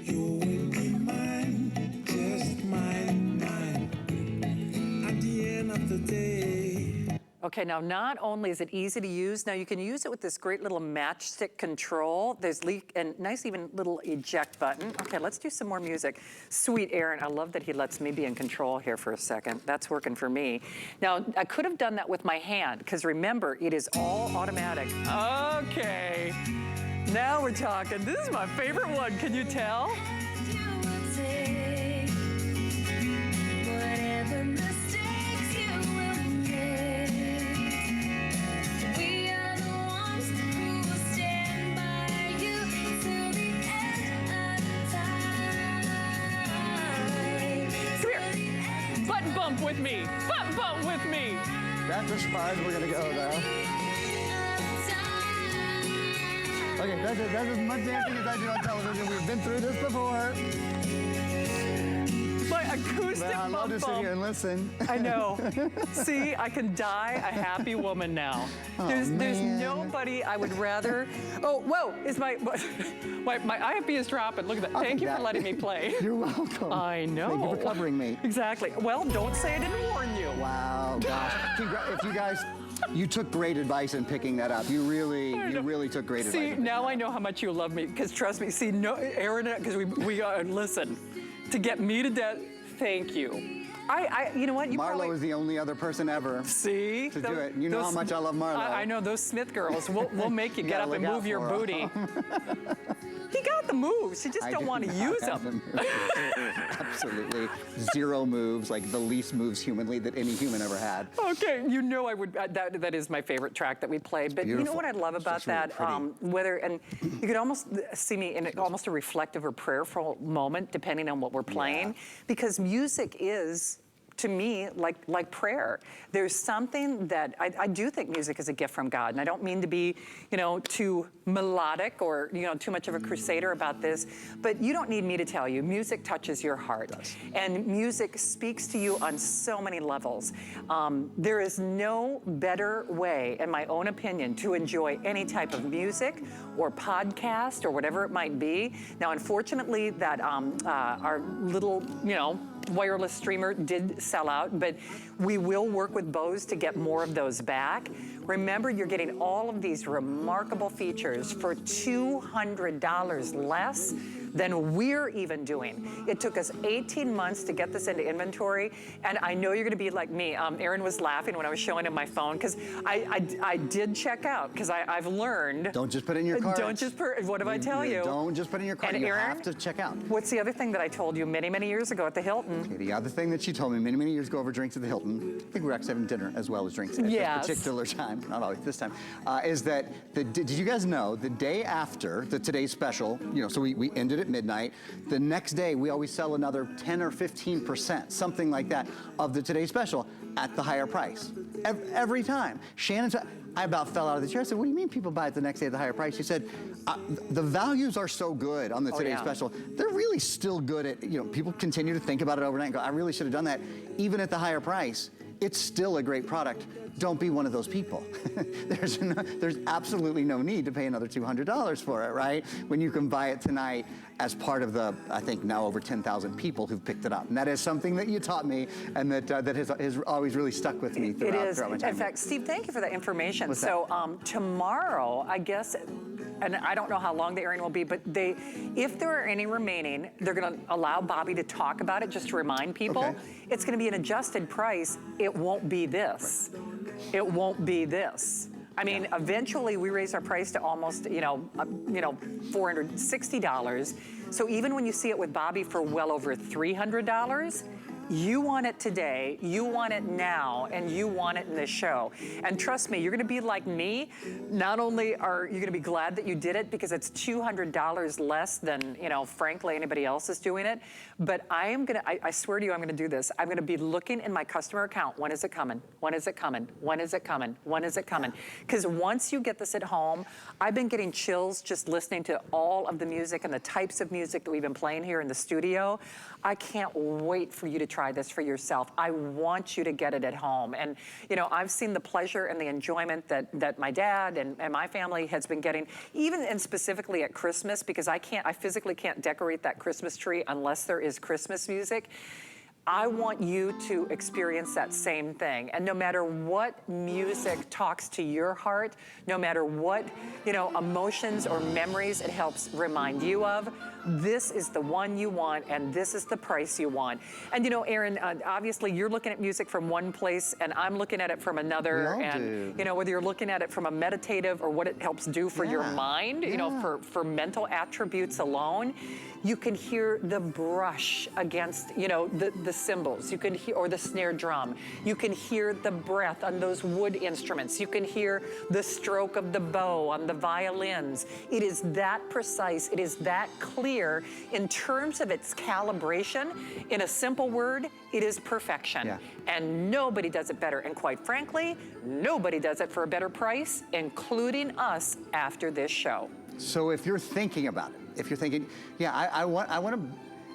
You will be mine, just mine, mine. At the end of the day.
Okay, now not only is it easy to use, now you can use it with this great little matchstick control. There's and nice even little eject button. Okay, let's do some more music. Sweet Aaron, I love that he lets me be in control here for a second. That's working for me. Now, I could have done that with my hand, because remember, it is all automatic. Okay, now we're talking. This is my favorite one, can you tell?
Whatever mistakes you will make, we are the ones who will stand by you till the end of time.
Come here. Butt bump with me. Butt bump with me.
That's as far as we're gonna go, though. Okay, that's as much dancing as I do on television. We've been through this before.
My acoustic
But I love to
bump
sit
bump.
here and listen.
I know. See, I can die a happy woman now. There's
man.
nobody I would rather. Oh, whoa! Is my IFB is dropping. Look at that.
I'll
Thank
take
you for
that.
letting me play.
You're welcome.
I know.
Thank you for covering me.
Exactly. Well, don't say I didn't warn you.
Wow, gosh. If you guys, you took great advice in picking that up. You really took great advice.
See, now I know how much you love me. Because trust me. See, no, Aaron, because we listen. To get me to death. Thank you. You know what? You
Marlo
probably
is the only other person ever
see
to do it. You know how much I love Marlo.
I know those Smith girls. We'll make you get
gotta
up and
look out
move your
for 'em.
booty. He got the moves. You just
I
don't
do
want to
not
use
have
them.
the moves. Absolutely 0 moves, like the least moves humanly that any human ever had.
Okay, you know I would. That is my favorite track that we played. But you know
beautiful.
what I love about
It's really
that?
pretty.
And you could almost see me in almost a reflective or prayerful moment, depending on what we're playing, because music is, to me, like prayer. There's something that I do think music is a gift from God, and I don't mean to be, too melodic or too much of a crusader about this, but you don't need me to tell you, music touches your heart, and music speaks to you on so many levels. There is no better way, in my own opinion, to enjoy any type of music or podcast or whatever it might be. Now, unfortunately, that our little, wireless streamer did sell out, but we will work with Bose to get more of those back. Remember, you're getting all of these remarkable features for $200 less than we're even doing. It took us 18 months to get this into inventory, and I know you're gonna be like me. Aaron was laughing when I was showing him my phone, because I did check out, because I've learned.
Don't just put it in your cart.
Don't just put, what did I tell you?
Don't just put it in your cart.
And
You
Aaron,
have to check out.
What's the other thing that I told you many, many years ago at the Hilton?
Okay, the other thing that she told me many, many years ago over drinks at the Hilton, I think we were actually having dinner as well as drinks at
Yes.
this particular time, not always this time, is that, did you guys know, the day after the Today's Special, so we ended at midnight, the next day we always sell another 10 or 15%, something like that, of the Today's Special at the higher price. Every time. I about fell out of the chair. I said, what do you mean people buy it the next day at the higher price? She said, the values are so good on the Today's Special. They're really still good at, people continue to think about it overnight and go, I really should have done that. Even at the higher price, it's still a great product. Don't be one of those people. There's absolutely no need to pay another $200 for it, right? When you can buy it tonight as part of the, I think now over 10,000 people who've picked it up. And that is something that you taught me, and that has always really stuck with me throughout my time.
In fact, Steve, thank you for that information.
What's
so tomorrow, I guess, and I don't know how long the airing will be, but if there are any remaining, they're gonna allow Bobby to talk about it, just to remind people.
Okay.
It's gonna be an adjusted price. It won't be this. It won't be this. I mean, eventually we raise our price to almost, $460. So even when you see it with Bobby for well over $300, you want it today, you want it now, and you want it in this show. And trust me, you're gonna be like me. Not only are you gonna be glad that you did it, because it's $200 less than, frankly, anybody else is doing it, but I swear to you, I'm gonna do this. I'm gonna be looking in my customer account, when is it coming? When is it coming? When is it coming? When is it coming? Because once you get this at home, I've been getting chills just listening to all of the music and the types of music that we've been playing here in the studio. I can't wait for you to try this for yourself. I want you to get it at home. And, I've seen the pleasure and the enjoyment that my dad and my family has been getting, even and specifically at Christmas, because I physically can't decorate that Christmas tree unless there is Christmas music. I want you to experience that same thing. And no matter what music talks to your heart, no matter what, emotions or memories it helps remind you of, this is the one you want, and this is the price you want. And Aaron, obviously you're looking at music from one place, and I'm looking at it from another.
We all
and
do.
Whether you're looking at it from a meditative or what it helps do for your mind, for mental attributes alone, you can hear the brush against, the cymbals. You can hear, or the snare drum. You can hear the breath on those wood instruments. You can hear the stroke of the bow on the violins. It is that precise. It is that clear in terms of its calibration. In a simple word, it is perfection.
Yeah.
And nobody does it better. And quite frankly, nobody does it for a better price, including us after this show.
So if you're thinking about it, if you're thinking, I want to,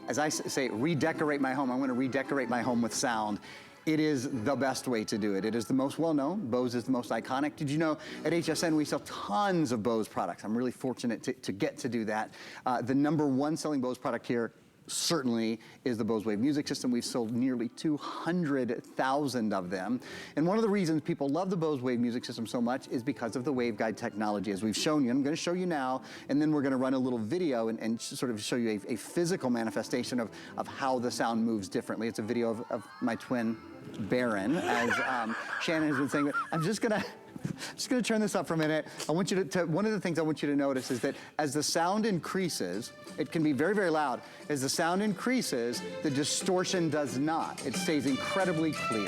as I say, redecorate my home. I want to redecorate my home with sound. It is the best way to do it. It is the most well-known. Bose is the most iconic. Did you know at Hsn we sell tons of Bose products? I'm really fortunate to get to do that. The #1 selling Bose product here certainly is the Bose Wave music system. We've sold nearly 200,000 of them. And one of the reasons people love the Bose Wave music system so much is because of the Waveguide technology. As we've shown you, I'm gonna show you now, and then we're gonna run a little video and sort of show you a physical manifestation of how the sound moves differently. It's a video of my twin, Baron, as Shannon has been saying. But I'm just gonna Just gonna turn this up for a minute. I want you to, one of the things I want you to notice is that as the sound increases, it can be very, very loud. As the sound increases, the distortion does not. It stays incredibly clear.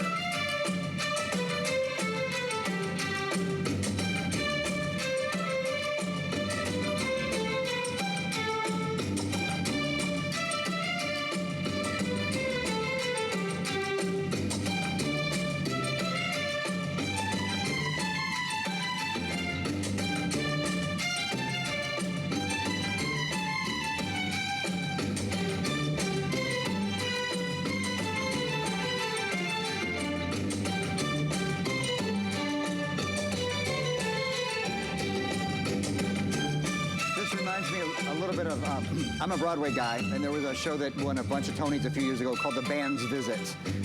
Reminds me a little bit of, I'm a Broadway guy, and there was a show that won a bunch of Tonys a few years ago called The Band's Visit.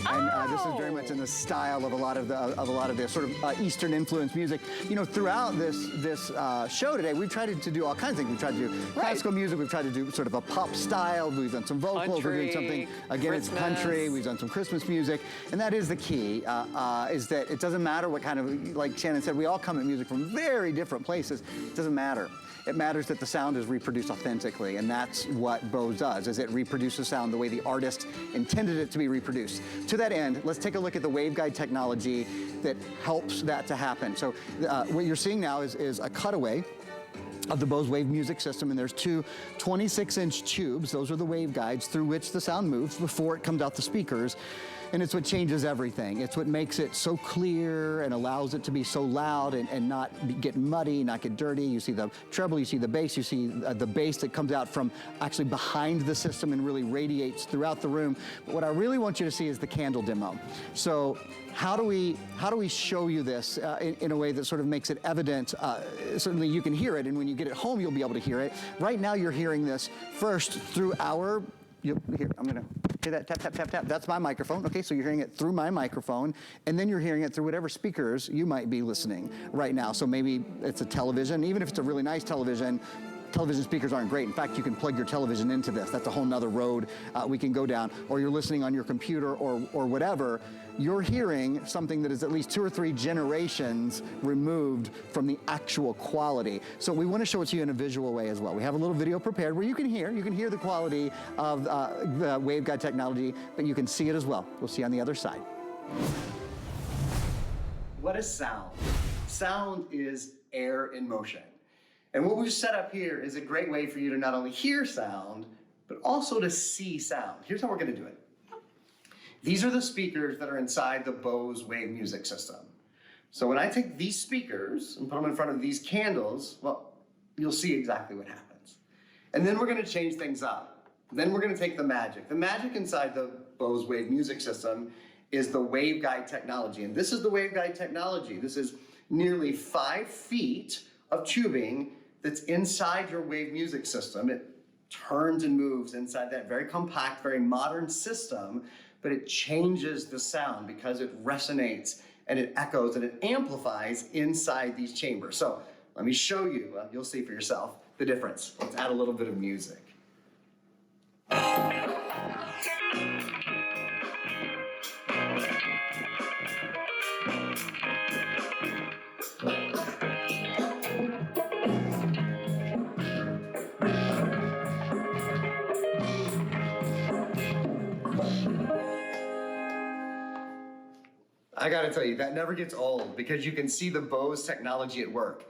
And this is very much in the style of a lot of the sort of Eastern influenced music. You know, throughout this show today, we've tried to do all kinds of things. We've tried to do classical music, we've tried to do sort of a pop style, we've done some vocals, we're doing something, again, it's country, we've done some Christmas music, and that is the key, is that it doesn't matter what kind of, like Shannon said, we all come at music from very different places. It doesn't matter. It matters that the sound is reproduced authentically, and that's what Bose does, is it reproduces sound the way the artist intended it to be reproduced. To that end, let's take a look at the Waveguide technology that helps that to happen. So what you're seeing now is a cutaway of the Bose Wave Music System, and there's two 26-inch tubes, those are the waveguides through which the sound moves before it comes out the speakers. And it's what changes everything. It's what makes it so clear and allows it to be so loud and not get muddy, not get dirty. You see the treble, you see the bass, you see the bass that comes out from actually behind the system and really radiates throughout the room. But what I really want you to see is the candle demo. So how do we show you this in a way that sort of makes it evident? Certainly you can hear it, and when you get it home, you'll be able to hear it. Right now you're hearing this first through our, here, I'm gonna hear that tap, tap, tap, tap. That's my microphone. Okay, so you're hearing it through my microphone, and then you're hearing it through whatever speakers you might be listening right now. So maybe it's a television, even if it's a really nice television speakers aren't great. In fact, you can plug your television into this. That's a whole nother road we can go down. Or you're listening on your computer or whatever. You're hearing something that is at least 2 or 3 generations removed from the actual quality. So we want to show it to you in a visual way as well. We have a little video prepared where you can hear the quality of the Waveguide technology, but you can see it as well. We'll see you on the other side. What is sound? Sound is air in motion. And what we've set up here is a great way for you to not only hear sound, but also to see sound. Here's how we're going to do it. These are the speakers that are inside the Bose Wave Music System. So when I take these speakers and put them in front of these candles, well, you'll see exactly what happens. And then we're going to change things up. Then we're going to take the magic. The magic inside the Bose Wave Music System is the Waveguide technology. And this is the Waveguide technology. This is nearly 5 feet of tubing that's inside your wave music system. It turns and moves inside that very compact, very modern system, but it changes the sound because it resonates and it echoes and it amplifies inside these chambers. So let me show you, you'll see for yourself the difference. Let's add a little bit of music. I gotta tell you, that never gets old because you can see the Bose technology at work.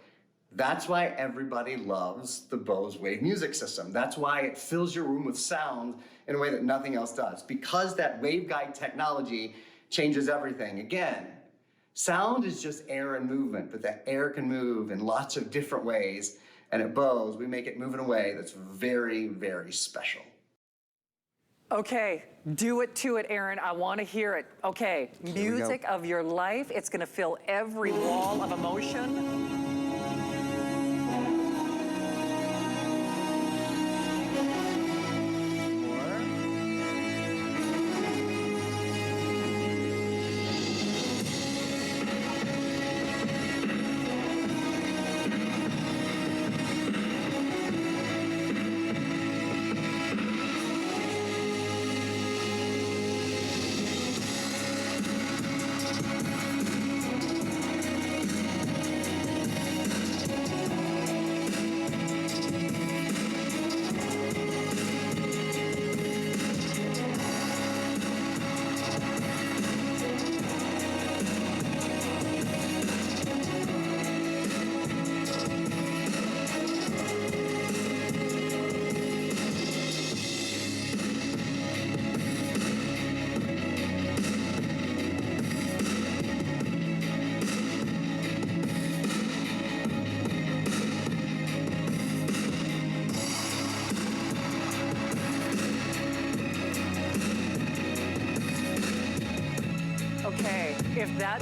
That's why everybody loves the Bose Wave Music System. That's why it fills your room with sound in a way that nothing else does. Because that Waveguide technology changes everything. Again, sound is just air and movement, but that air can move in lots of different ways. And at Bose, we make it move in a way that's very, very special.
Okay, do it to it, Aaron. I want to hear it. Okay, music of your life. It's going to fill every wall of emotion.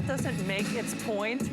that doesn't make its point,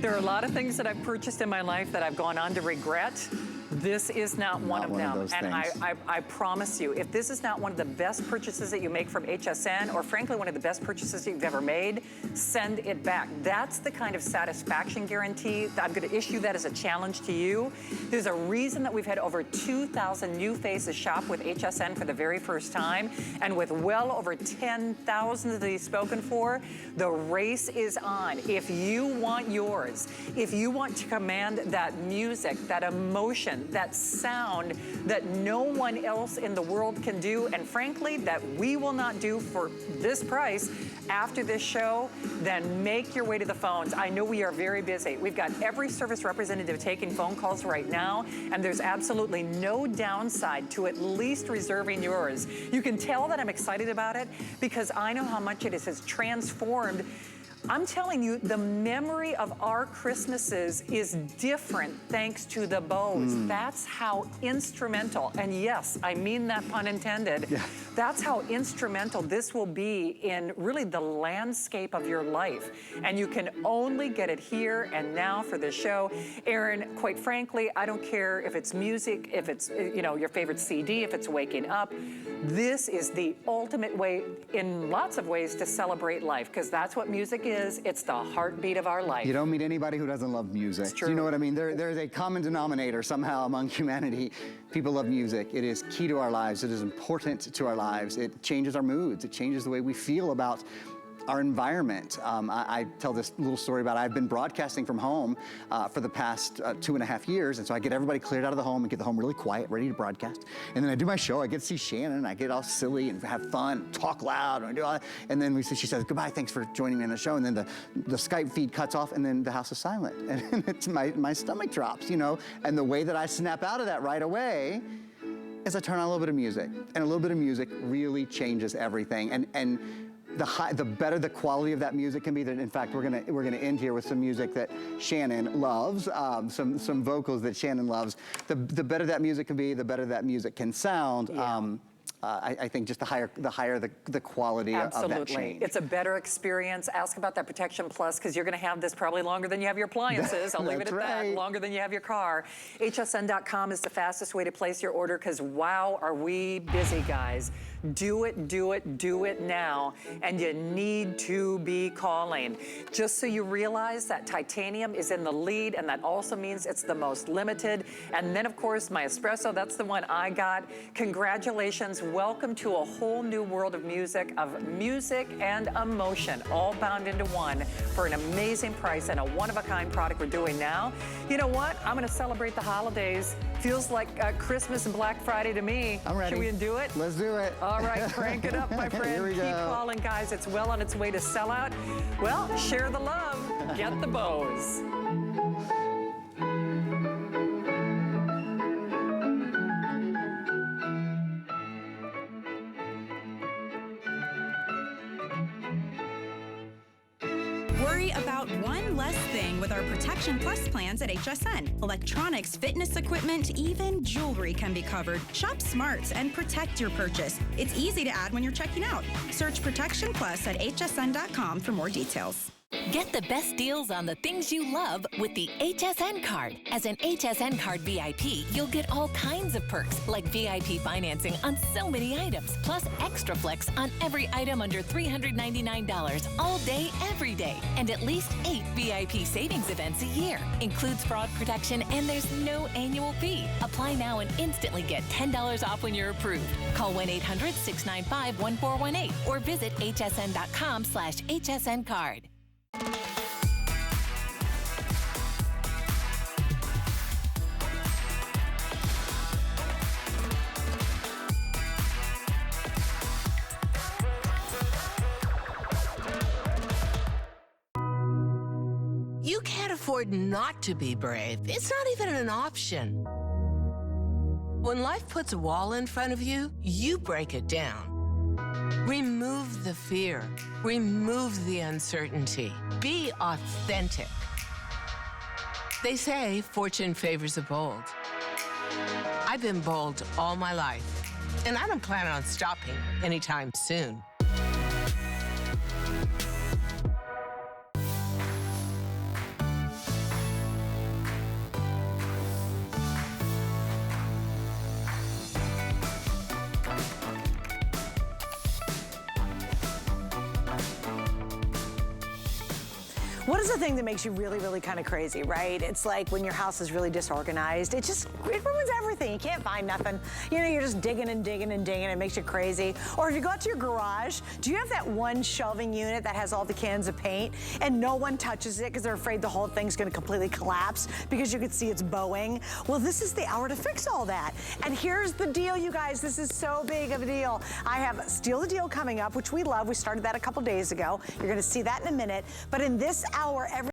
there are a lot of things that I've purchased in my life that I've gone on to regret. This is not one of them.
those
And
things.
I promise you, if this is not one of the best purchases that you make from HSN, or frankly, one of the best purchases you've ever made, send it back. That's the kind of satisfaction guarantee that I'm gonna issue that as a challenge to you. There's a reason that we've had over 2,000 new faces shop with HSN for the very first time. And with well over 10,000 of these spoken for, the race is on. If you want yours, if you want to command that music, that emotion, that sound that no one else in the world can do, and frankly, that we will not do for this price after this show, then make your way to the phones. I know we are very busy. We've got every service representative taking phone calls right now, and there's absolutely no downside to at least reserving yours. You can tell that I'm excited about it because I know how much it has transformed. I'm telling you, the memory of our Christmases is different thanks to the Bose. That's how instrumental, and yes, I mean that pun intended, that's how instrumental this will be in really the landscape of your life. And you can only get it here and now for this show. Aaron, quite frankly, I don't care if it's music, if it's your favorite CD, if it's waking up. This is the ultimate way, in lots of ways, to celebrate life, because that's what music is. It's the heartbeat of our life.
You don't meet anybody who doesn't love music.
It's true.
You know what I mean? There's a common denominator somehow among humanity. People love music. It is key to our lives. It is important to our lives. It changes our moods. It changes the way we feel about our environment. I tell this little story about I've been broadcasting from home for the past 2.5 years, and so I get everybody cleared out of the home and get the home really quiet, ready to broadcast. And then I do my show. I get to see Shannon. I get all silly and have fun, talk loud, and I do all that. And then she says, "Goodbye, thanks for joining me on the show." And then the Skype feed cuts off, and then the house is silent, and it's my stomach drops, And the way that I snap out of that right away is I turn on a little bit of music, and a little bit of music really changes everything. And the better the quality of that music can be. That in fact we're gonna end here with some music that Shannon loves, some vocals that Shannon loves. The better that music can be, the better that music can sound.
Yeah.
I think just the higher the quality of that change.
It's a better experience. Ask about that Protection Plus, because you're going to have this probably longer than you have your appliances. I'll leave it at that. Longer than you have your car. HSN.com is the fastest way to place your order, because wow, are we busy, guys. Do it, do it, do it now. And you need to be calling. Just so you realize that titanium is in the lead, and that also means it's the most limited. And then, of course, my espresso, that's the one I got. Congratulations. Welcome to a whole new world of music and emotion, all bound into one for an amazing price and a one-of-a-kind product we're doing now. You know what? I'm going to celebrate the holidays. Feels like Christmas and Black Friday to me.
I'm ready.
Should we do it?
Let's do it.
All right, crank it up, my friend.
Here we
Keep
go.
calling, guys. It's well on its way to sell out. Well, share the love. Get the Bose.
Worry about one less thing with our Protection Plus plans at HSN. Electronics, fitness equipment, even jewelry can be covered. Shop smart and protect your purchase. It's easy to add when you're checking out. Search Protection Plus at hsn.com for more details.
Get the best deals on the things you love with the Hsn Card. As an Hsn Card VIP, you'll get all kinds of perks, like VIP financing on so many items, plus extra flex on every item under $399 all day, every day, and at least 8 VIP savings events a year. Includes fraud protection, and there's no annual fee. Apply now and instantly get $10 off when you're approved. Call 1-800-695-1418 or visit hsn.com/HSN Card.
You can't afford not to be brave. It's not even an option. When life puts a wall in front of you, you break it down. Remove the fear. Remove the uncertainty. Be authentic. They say fortune favors the bold. I've been bold all my life, and I don't plan on stopping anytime soon.
What is the thing that makes you really, really kind of crazy, right? It's like when your house is really disorganized. It ruins everything. You can't find nothing. You know, you're just digging and digging and digging. It makes you crazy. Or if you go out to your garage, do you have that one shelving unit that has all the cans of paint and no one touches it because they're afraid the whole thing's going to completely collapse because you could see it's bowing? Well, this is the hour to fix all that. And here's the deal, you guys. This is so big of a deal. I have Steal the Deal coming up, which we love. We started that a couple days ago. You're going to see that in a minute. But in this hour, every